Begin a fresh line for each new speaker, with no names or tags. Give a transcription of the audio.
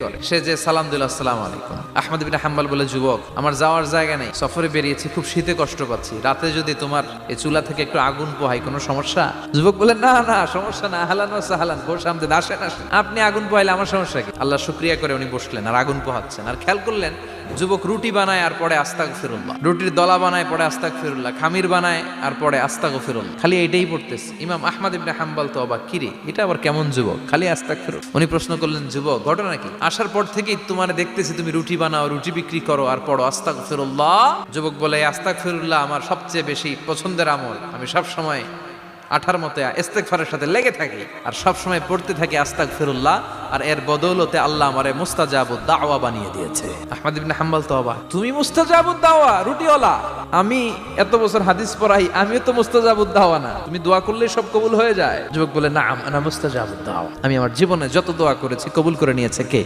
করে, সে যে সালাম দিল আসসালামু আলাইকুম। আহমদ ইবনে হাম্বল বলে, যুবক, আমার যাওয়ার জায়গা নেই, সফরে বেরিয়েছি, খুব শীতে কষ্ট পাচ্ছি, রাতে যদি তোমার এই চুলা থেকে একটু আগুন পোহাই কোনো সমস্যা? যুবক বলে, না না সমস্যা না, আহলান ওয়া সাহলান, বসে আমদের আসেন আসেন, আপনি আগুন পোহাইলে আমার সমস্যা কি? আল্লাহ শুকরিয়া করে উনি বসলেন আর আগুন পোহাচ্ছেন। আর খেয়াল করলেন, যুবক রুটি বানায় আর পরে আস্তাগফিরুল্লাহ, রুটির দলা বানায় পরে আস্তাগফিরুল্লাহ, খামির বানায় আর পরে আস্তাগফিরুল্লাহ, খালি এইটাই পড়তেছে। ইমাম আহমদ ইবনে হাম্বল তো অবাক, কিরে এটা আবার কেমন যুবক, খালি আস্তাগফিরুল্লাহ। উনি প্রশ্ন করলেন, যুবক, ঘটনা কি? আসার পর থেকেই তোমার দেখতেছি তুমি রুটি বানাও, রুটি বিক্রি করো আর পড়ো আস্তাগফিরুল্লাহ। যুবক বলে, আস্তাগফিরুল্লাহ আমার সবচেয়ে বেশি পছন্দের আমল, আমি সব সময় আঠার মতো ইস্তেগফারের সাথে লেগে থাকি আর সব সময় পড়তে থাকি আস্তাগফিরুল্লাহ, আর এর বদৌলতে আল্লাহ আমারে মুস্তাজাবুদ দাওয়া বানিয়ে দিয়েছে। আহমদ ইবনে হাম্বল তো অবাক, তুমি মুস্তাজাবুদ দাওয়া, রুটিওয়ালা? আমি এত বছর হাদিস পড়াই, আমিও তো মুস্তাজাবুদ দাওয়া না, তুমি দোয়া করলেই সব কবুল হয়ে যায়? যুবক বলে, নাম আনা মুস্তাজাবুদ দাওয়া, আমি আমার জীবনে যত দোয়া করেছি কবুল করে নিয়েছে কে?